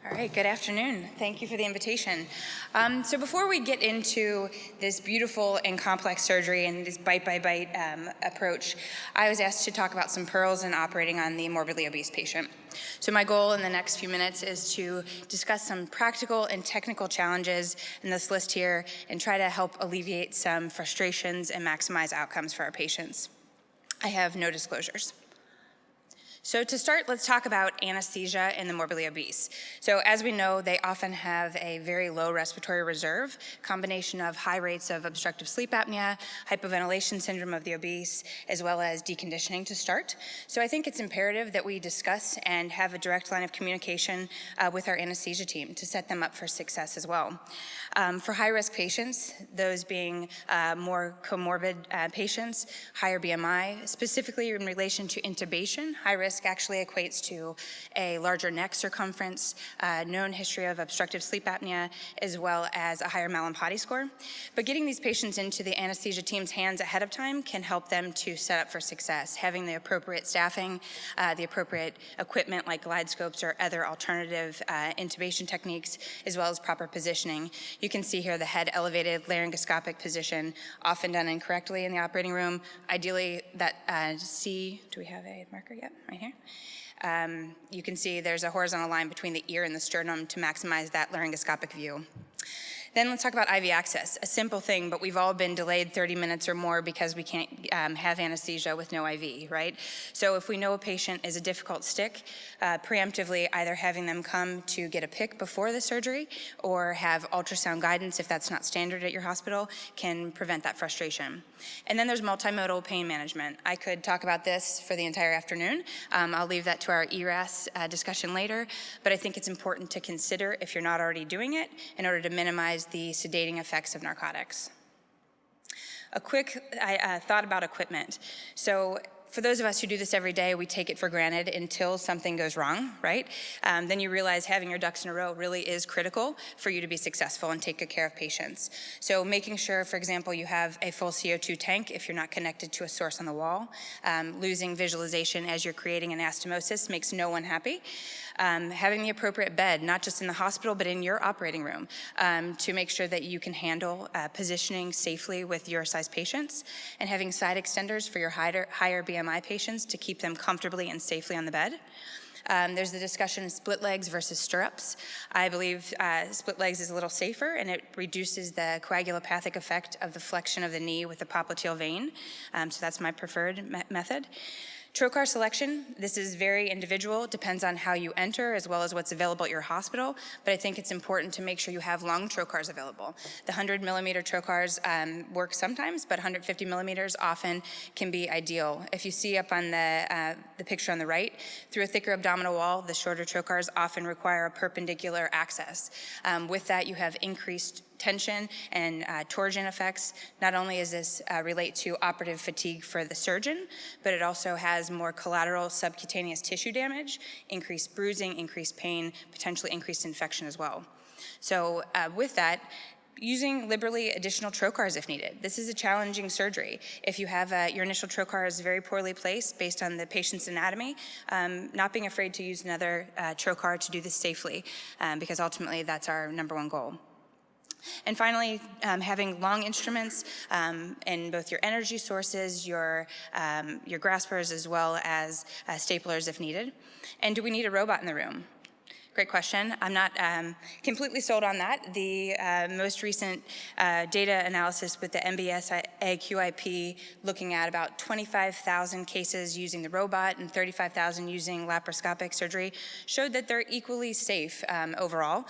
All right, good afternoon. Thank you for the invitation. So before we get into this beautiful and complex surgery and this bite-by-bite approach, I was asked to talk about some pearls in operating on the morbidly obese patient. So my goal in the next few minutes is to discuss some practical and technical challenges in this list here and try to help alleviate some frustrations and maximize outcomes for our patients. I have no disclosures. So to start, let's talk about anesthesia in the morbidly obese. So as we know, they often have a very low respiratory reserve, combination of high rates of obstructive sleep apnea, hypoventilation syndrome of the obese, as well as deconditioning to start. So I think it's imperative that we discuss and have a direct line of communication with our anesthesia team to set them up for success as well. For high-risk patients, those being more comorbid patients, higher BMI, specifically in relation to intubation, high risk actually equates to a larger neck circumference, known history of obstructive sleep apnea, as well as a higher Mallampati score. But getting these patients into the anesthesia team's hands ahead of time can help them to set up for success. Having the appropriate staffing, the appropriate equipment like glide scopes or other alternative intubation techniques, as well as proper positioning. You can see here the head elevated laryngoscopic position, often done incorrectly in the operating room. Ideally, that do we have a marker yet? Right here. You can see there's a horizontal line between the ear and the sternum to maximize that laryngoscopic view. Then let's talk about IV access, a simple thing, but we've all been delayed 30 minutes or more because we can't have anesthesia with no IV, right? So if we know a patient is a difficult stick, preemptively either having them come to get a PICC before the surgery or have ultrasound guidance, if that's not standard at your hospital, can prevent that frustration. And then there's multimodal pain management. I could talk about this for the entire afternoon. I'll leave that to our ERAS discussion later, but I think it's important to consider if you're not already doing it in order to minimize the sedating effects of narcotics. A quick thought about equipment. So for those of us who do this every day, we take it for granted until something goes wrong, right? Then you realize having your ducks in a row really is critical for you to be successful and take good care of patients. So making sure, for example, you have a full CO2 tank if you're not connected to a source on the wall. Losing visualization as you're creating anastomosis makes no one happy. Having the appropriate bed, not just in the hospital, but in your operating room, to make sure that you can handle positioning safely with your size patients, and having side extenders for your higher BMI patients to keep them comfortably and safely on the bed. There's the discussion of split legs versus stirrups. I believe split legs is a little safer and it reduces the coagulopathic effect of the flexion of the knee with the popliteal vein. So that's my preferred method. Trocar selection, this is very individual, depends on how you enter as well as what's available at your hospital, but I think it's important to make sure you have long trocars available. The 100 millimeter trocars work sometimes, but 150 millimeters often can be ideal. If you see up on the picture on the right, through a thicker abdominal wall, the shorter trocars often require a perpendicular access. With that, you have increased tension and torsion effects. Not only does this relate to operative fatigue for the surgeon, but it also has more collateral subcutaneous tissue damage, increased bruising, increased pain, potentially increased infection as well. So with that, using liberally additional trocars if needed. This is a challenging surgery. If you have your initial trocar is very poorly placed based on the patient's anatomy, not being afraid to use another trocar to do this safely, because ultimately that's our number one goal. And finally, having long instruments in both your energy sources, your graspers, as well as staplers if needed. And do we need a robot in the room? Great question. I'm not completely sold on that. The most recent data analysis with the MBS AQIP looking at about 25,000 cases using the robot and 35,000 using laparoscopic surgery showed that they're equally safe overall.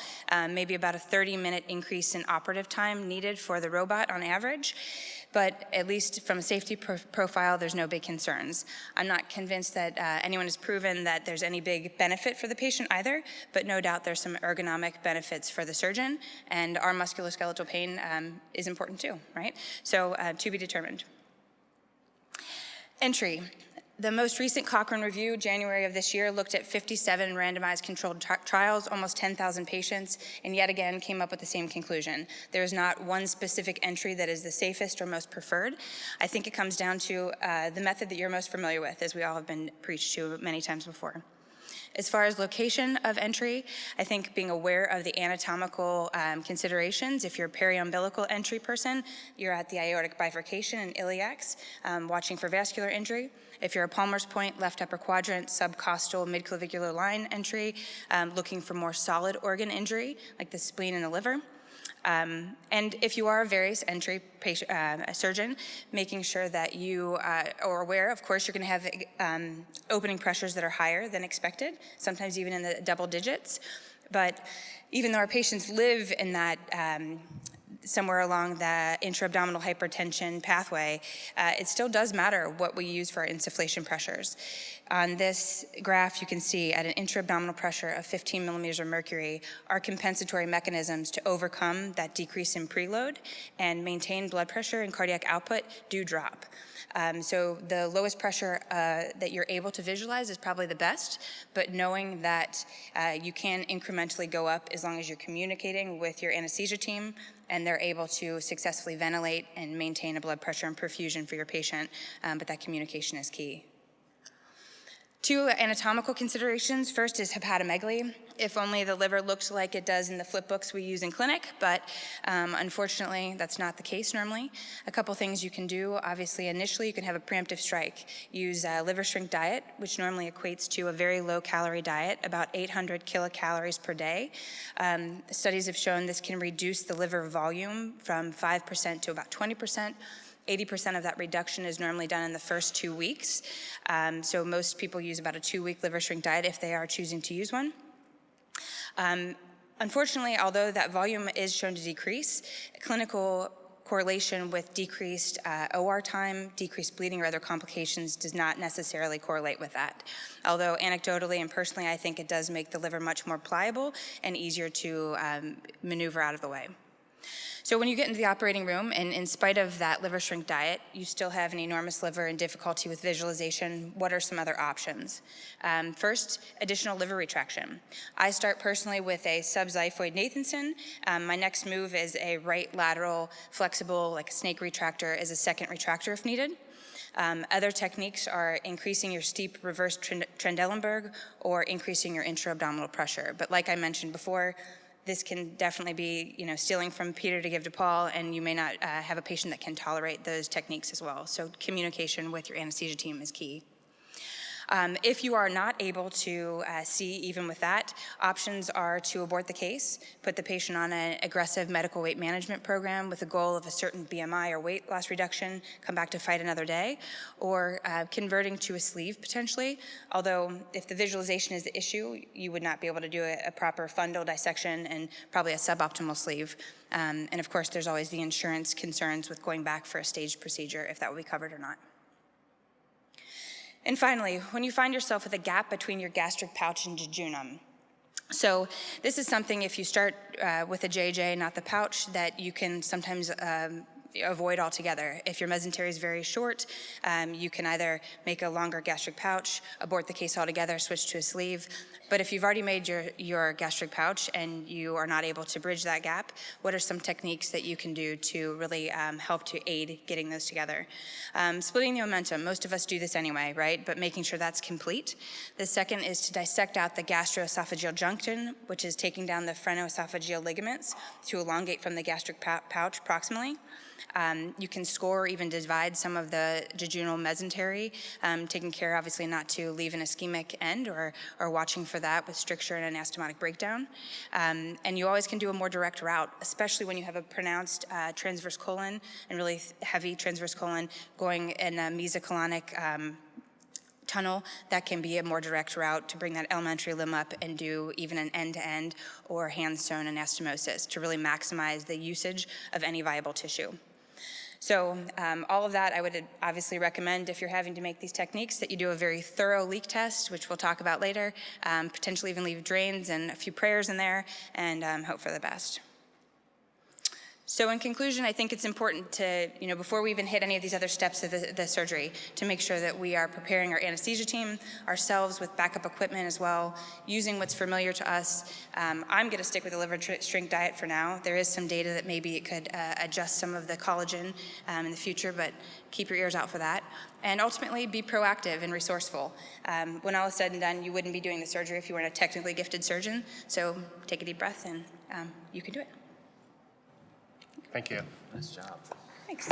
Maybe about a 30-minute increase in operative time needed for the robot on average. But at least from a safety profile, there's no big concerns. I'm not convinced that anyone has proven that there's any big benefit for the patient either, but no doubt there's some ergonomic benefits for the surgeon, and our musculoskeletal pain is important too, right? So to be determined. Entry. The most recent Cochrane review, January of this year, looked at 57 randomized controlled trials, almost 10,000 patients, and yet again came up with the same conclusion. There is not one specific entry that is the safest or most preferred. I think it comes down to the method that you're most familiar with, as we all have been preached to many times before. As far as location of entry, I think being aware of the anatomical considerations. If you're a periumbilical entry person, you're at the aortic bifurcation and iliacs, watching for vascular injury. If you're a Palmer's point, left upper quadrant, subcostal, midclavicular line entry, looking for more solid organ injury, like the spleen and the liver. And if you are a various entry patient, surgeon, making sure that you are aware, of course, you're going to have opening pressures that are higher than expected, sometimes even in the double digits. But even though our patients live in that somewhere along the intra-abdominal hypertension pathway, it still does matter what we use for our insufflation pressures. On this graph, you can see at an intra-abdominal pressure of 15 millimeters of mercury, our compensatory mechanisms to overcome that decrease in preload and maintain blood pressure and cardiac output do drop. So the lowest pressure that you're able to visualize is probably the best, but knowing that you can incrementally go up as long as you're communicating with your anesthesia team and they're able to successfully ventilate and maintain a blood pressure and perfusion for your patient, but that communication is key. Two anatomical considerations. First is hepatomegaly. If only the liver looked like it does in the flip books we use in clinic, but unfortunately that's not the case normally. A couple things you can do. Obviously, initially you can have a preemptive strike. Use a liver shrink diet, which normally equates to a very low calorie diet, about 800 kilocalories per day. Studies have shown this can reduce the liver volume from 5% to about 20%. 80% of that reduction is normally done in the first 2 weeks. So most people use about a 2-week liver shrink diet if they are choosing to use one. Unfortunately, although that volume is shown to decrease, clinical correlation with decreased OR time, decreased bleeding, or other complications does not necessarily correlate with that. Although anecdotally and personally, I think it does make the liver much more pliable and easier to maneuver out of the way. So when you get into the operating room, and in spite of that liver shrink diet, you still have an enormous liver and difficulty with visualization, what are some other options? First, additional liver retraction. I start personally with a subxiphoid Nathanson. My next move is a right lateral flexible, like a snake retractor, as a second retractor if needed. Other techniques are increasing your steep reverse Trendelenburg or increasing your intra-abdominal pressure. But like I mentioned before, this can definitely be, stealing from Peter to give to Paul, and you may not have a patient that can tolerate those techniques as well. So communication with your anesthesia team is key. If you are not able to see even with that, options are to abort the case, put the patient on an aggressive medical weight management program with a goal of a certain BMI or weight loss reduction, come back to fight another day, or converting to a sleeve potentially, although if the visualization is the issue, you would not be able to do a proper fundal dissection and probably a suboptimal sleeve. And of course, there's always the insurance concerns with going back for a staged procedure, if that will be covered or not. And finally, when you find yourself with a gap between your gastric pouch and jejunum. So this is something, if you start with a JJ, not the pouch, that you can sometimes avoid altogether. If your mesentery is very short, you can either make a longer gastric pouch, abort the case altogether, switch to a sleeve. But if you've already made your gastric pouch and you are not able to bridge that gap, what are some techniques that you can do to really help to aid getting those together? Splitting the omentum, most of us do this anyway, right? But making sure that's complete. The second is to dissect out the gastroesophageal junction, which is taking down the phrenoesophageal ligaments to elongate from the gastric pouch proximally. You can score or even divide some of the jejunal mesentery, taking care obviously not to leave an ischemic end or watching for that with stricture and anastomotic breakdown. And you always can do a more direct route, especially when you have a pronounced transverse colon and really heavy transverse colon going in a mesocolonic tunnel. That can be a more direct route to bring that elementary limb up and do even an end-to-end or hand-sewn anastomosis to really maximize the usage of any viable tissue. So all of that I would obviously recommend if you're having to make these techniques that you do a very thorough leak test, which we'll talk about later, potentially even leave drains and a few prayers in there and hope for the best. So in conclusion, I think it's important to, before we even hit any of these other steps of the surgery, to make sure that we are preparing our anesthesia team, ourselves with backup equipment as well, using what's familiar to us. I'm going to stick with the liver shrink diet for now. There is some data that maybe it could adjust some of the collagen in the future, but keep your ears out for that. And ultimately, be proactive and resourceful. When all is said and done, you wouldn't be doing the surgery if you weren't a technically gifted surgeon. So take a deep breath and you can do it. Thank you. Nice job. Thanks.